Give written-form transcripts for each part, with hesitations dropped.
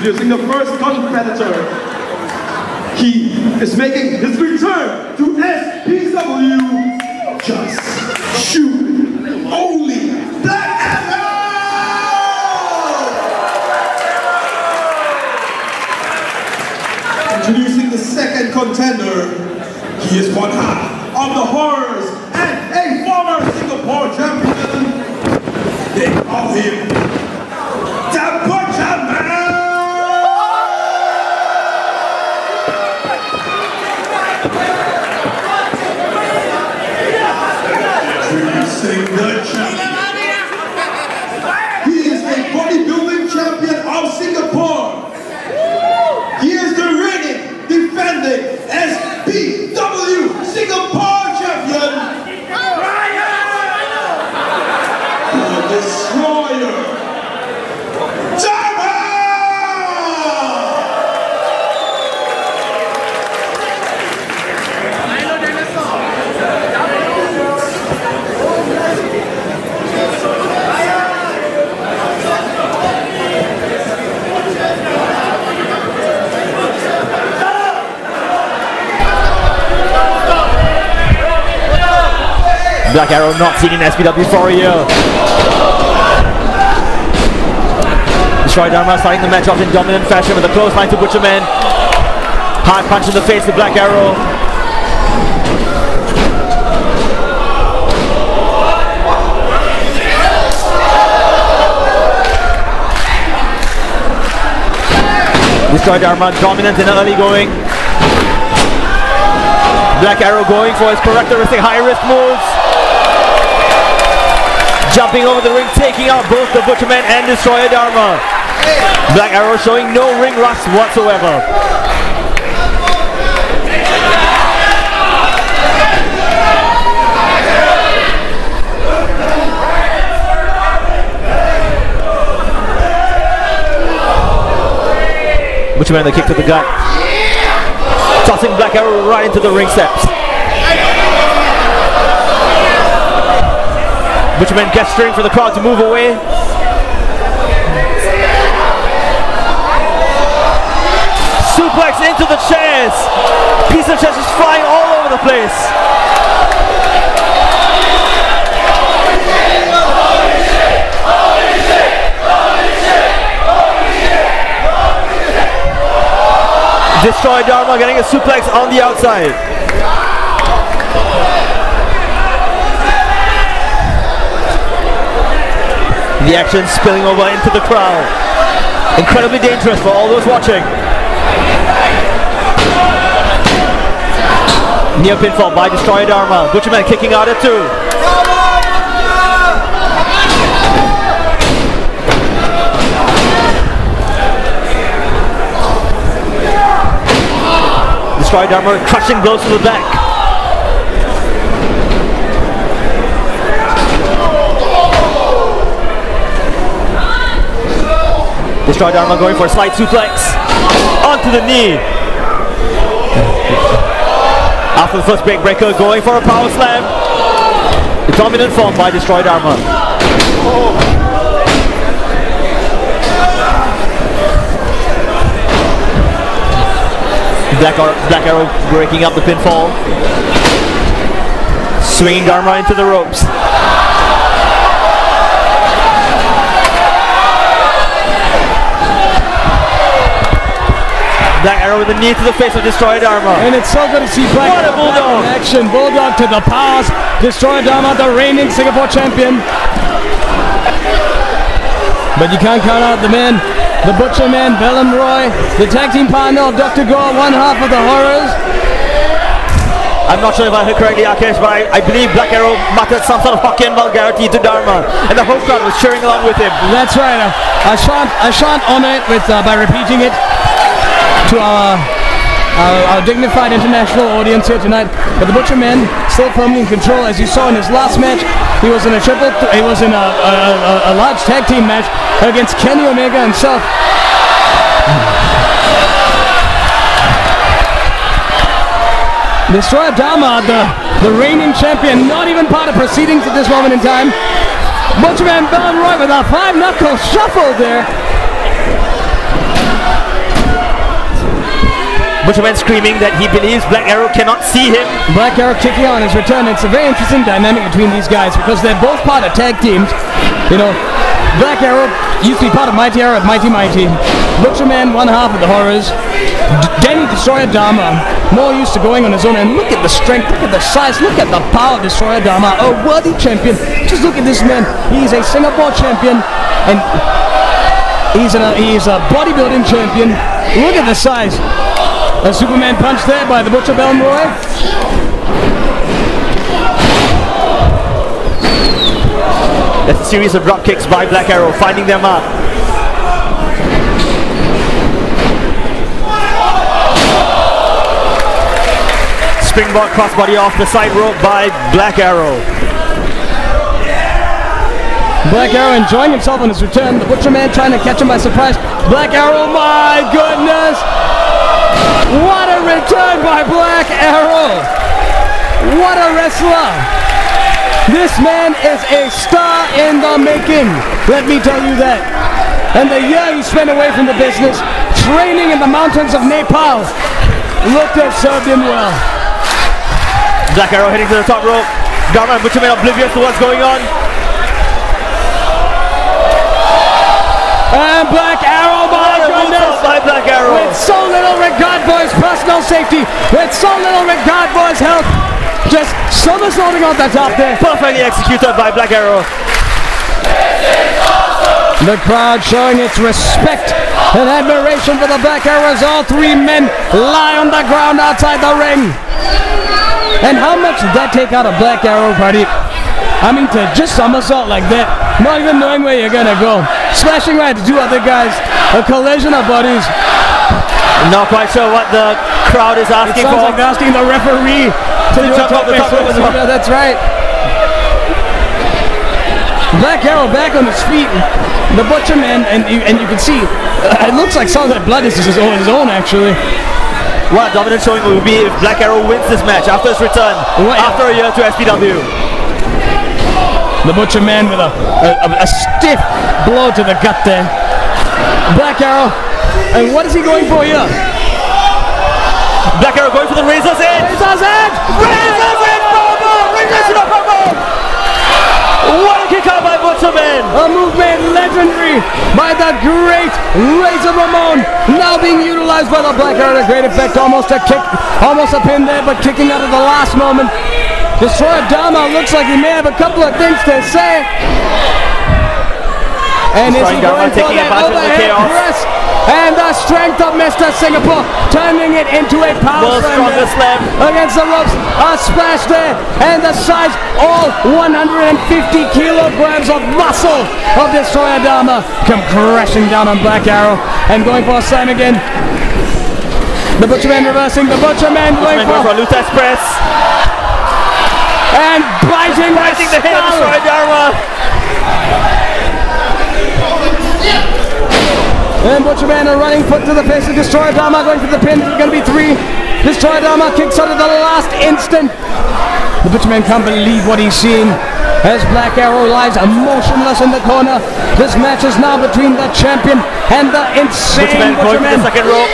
Introducing the first competitor. He is making his return to SPW. Just shoot only Black Arrow! Introducing the second contender. He is one half of the Horrors and a former Singapore champion. They call him the Butcherman! Introducing the champion. He is a bodybuilding champion of Singapore. He is the reigning, defending SPW Singapore champion. The Destroyer. Dharma! Black Arrow not seen in SPW for a year. Destroy Dharma starting the match off in dominant fashion with a close line to Butcherman. Hard punch in the face to Black Arrow. Destroy Dharma dominant in the early going. Black Arrow going for his characteristic high-risk moves. Jumping over the ring, taking out both the Butcherman and Destroyer Dharma. Black Arrow showing no ring rust whatsoever. Butcherman the kick to the gut. Tossing Black Arrow right into the ring steps. Butcherman gesturing for the crowd to move away. Suplex into the chairs. Piece of chairs is flying all over the place. Destroy Dharma getting a suplex on the outside. The action spilling over into the crowd. Incredibly dangerous for all those watching. Near pinfall by Destroy Dharma. Butcherman kicking out at 2. Destroy Dharma crushing blows to the back. Destroy Dharma going for a slight suplex onto the knee. After the first breaker going for a power slam. The dominant form by Destroy Dharma. Black Arrow breaking up the pinfall. Swinging Dharma into the ropes. Black Arrow with a knee to the face of Destroy Dharma. And it's so good to see Black Arrow in action. Bulldog to the pass. Destroy Dharma, the reigning Singapore champion. But you can't count out the men. The Butcherman, Bellum Roy, the tag team partner of Dr. Gore, one half of the Horrors. I'm not sure if I heard correctly, Akash, but I believe Black Arrow muttered some sort of Hokkien vulgarity to Dharma, and the whole crowd was cheering along with him. That's right. I shan't honor it with by repeating it to our dignified international audience here tonight. But the Butcherman still firmly in control, as you saw in his last match. He was in a a large tag team match against Kenny Omega himself. Destroy Dharma, the reigning champion, not even part of proceedings at this moment in time. Butcherman Bellum Roy with a 5-knuckle shuffle there. Butcherman screaming that he believes Black Arrow cannot see him. Black Arrow kicking on his return. It's a very interesting dynamic between these guys because they're both part of tag teams. You know, Black Arrow used to be part of Mighty Arrow at Mighty Mighty. Butcherman, one half of the Horrors. Denny Destroyer Dharma, more used to going on his own. And look at the strength, look at the size, look at the power of Destroyer Dharma. A worthy champion. Just look at this man. He's a Singapore champion. And he's a bodybuilding champion. Look at the size. A Superman punch there by the Butcher Belmroy. That's a series of drop kicks by Black Arrow, finding their mark. Springboard crossbody off the side rope by Black Arrow. Black Arrow enjoying himself on his return. The Butcherman trying to catch him by surprise. Black Arrow, my goodness! What a return by Black Arrow! What a wrestler! This man is a star in the making. Let me tell you that. And the year he spent away from the business, training in the mountains of Nepal, looked to have served him well. Black Arrow heading to the top rope. Dharma and Butcherman oblivious to what's going on. And Black Arrow, my goodness! By Black Arrow. With so little regard for his personal safety, with so little regard for his health, just somersaulting on the top there. Perfectly executed by Black Arrow. The crowd showing its respect and admiration for the Black Arrow as all three men lie on the ground outside the ring. And how much did that take out of Black Arrow, buddy? I mean, to just somersault like that, not even knowing where you're gonna go, splashing right to two other guys, a collision of bodies. Not quite sure what the crowd is asking for. Like asking the referee to jump off the top rope as well. Yeah, that's right. Black Arrow back on his feet. The Butcherman, and you can see, it looks like some of that blood is his own actually. What a dominant showing will be if Black Arrow wins this match after his return, after a year to SPW. The Butcherman with a stiff blow to the gut there. Black Arrow, and what is he going for here? Black Arrow going for the Razor's Edge! Razor's Edge! Razor's Edge! Razor's Edge! What a kick out by Butcherman! A move made legendary by the great Razor Ramon, now being utilized by the Black Arrow to great effect. Almost a kick, almost a pin there, but kicking out at the last moment. Destroyer Dharma looks like he may have a couple of things to say. And is he going for that overhead press? And the strength of Mr. Singapore, turning it into a power slam against the ropes. A splash there, and the size, all 150 kilograms of muscle of Destroyer Dharma come crashing down on Black Arrow and going for a slam again. The Butcherman reversing, the Butcherman going for a Luther's press. And biting the head of Destroyer Dharma. And Butcherman a running foot to the face of Destroyer Dharma, going for the pin. It's going to be 3. Destroyer Dharma kicks out at the last instant. The Butcherman can't believe what he's seen as Black Arrow lies motionless in the corner. This match is now between the champion and the insane Butcherman. Going for the second rope.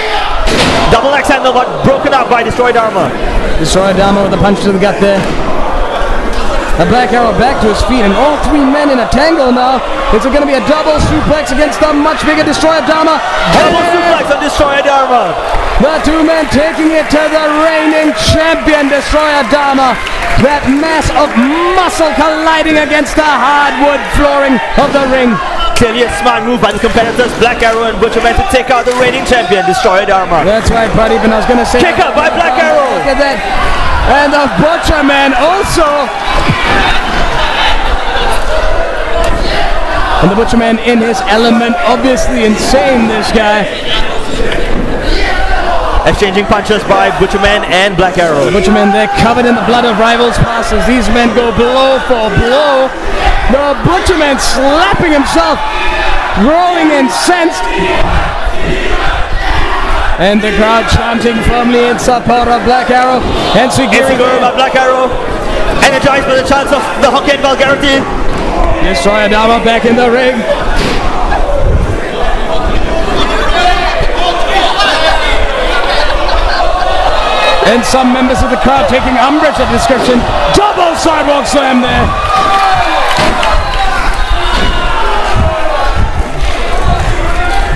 Double axe handle got broken up by Destroyer Dharma. Destroyer Dharma with a punch to the gut there. The Black Arrow back to his feet, and all 3 men in a tangle now. It's going to be a double suplex against the much bigger Destroyer Dharma. Double suplex on Destroyer Dharma. The 2 men taking it to the reigning champion, Destroyer Dharma. That mass of muscle colliding against the hardwood flooring of the ring. Clearly a smart move by the competitors, Black Arrow and Butcherman, to take out the reigning champion, Destroyer Dharma. That's right, buddy, but I was going to say... Kick out by Black Arrow. Look at that. And the Butcherman also... And the Butcherman in his element, obviously insane, this guy. Exchanging punches by Butcherman and Black Arrow. The Butcherman, they're covered in the blood of rivals' passes. These men go blow for blow. The Butcherman slapping himself, growing incensed. And the crowd chanting firmly in support of Black Arrow. And Siguro by Black Arrow, energized by the chants of the Hokkien vulgarity. Destroyer Dharma back in the ring. And some members of the crowd taking umbrage at the description. Double sidewalk slam there.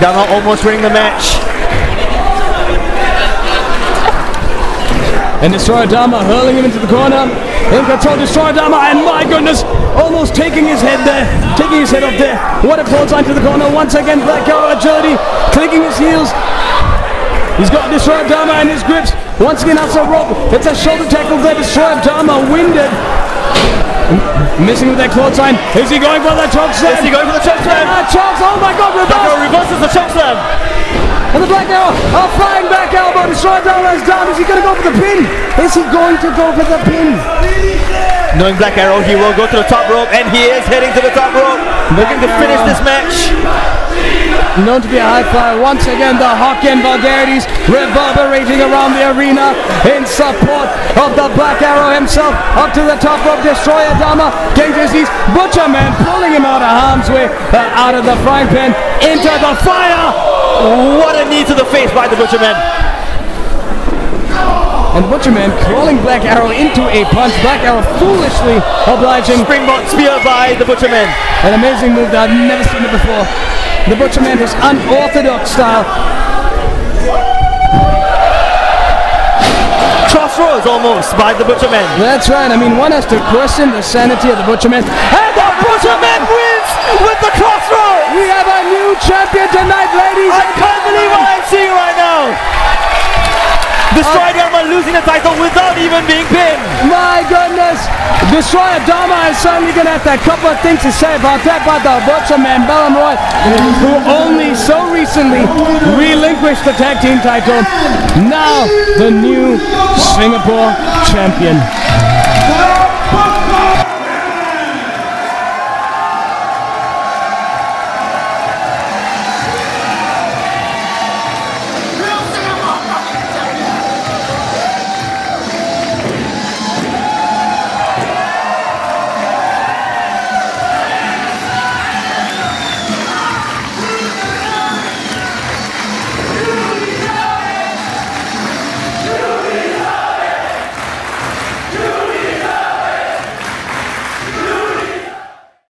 Dharma almost winning the match. And Destroyer Dharma hurling him into the corner. In control, Destroyer Dharma, and my goodness, almost taking his head there, taking his head up there. What a clothesline to the corner. Once again, Black Arrow agility, clicking his heels. He's got Destroyer Dharma in his grips. Once again, that's a rope. It's a shoulder tackle there. Destroyer Dharma winded. Missing with that clothesline. Is he going for the choke slam? Is he going for the choke slam? Chokes, oh my god, Reverses the choke slam. And the Black Arrow, a flying back elbow. Destroyer Dharma is down. Is he going to go for the pin? Is he going to go for the pin? Knowing Black Arrow, he will go to the top rope, and he is heading to the top rope, looking to finish this match. Known to be a high flyer. Once again, the hockey and vulgarities reverberating around the arena in support of the Black Arrow himself. Up to the top rope, Destroyer Dharma getting to his knees. Butcherman pulling him out of harm's way, out of the frying pan, into the fire. What a knee to the face by the Butcherman. And Butcherman crawling Black Arrow into a punch. Black Arrow foolishly obliging. Springboard spear by the Butcherman. An amazing move that I've never seen it before. The Butcherman, his unorthodox style. Crossroads almost by the Butcherman. That's right. I mean, one has to question the sanity of the Butcherman. And the Butcherman wins with the crossroads. We have a new champion tonight, ladies. I can't believe what I'm seeing right now. Destroyer Dharma losing the title without even being pinned. My goodness. Destroyer Dharma is certainly going to have a couple of things to say about that, but the Butcherman, Bellum Roy, who only so recently relinquished the tag team title, now the new Singapore champion.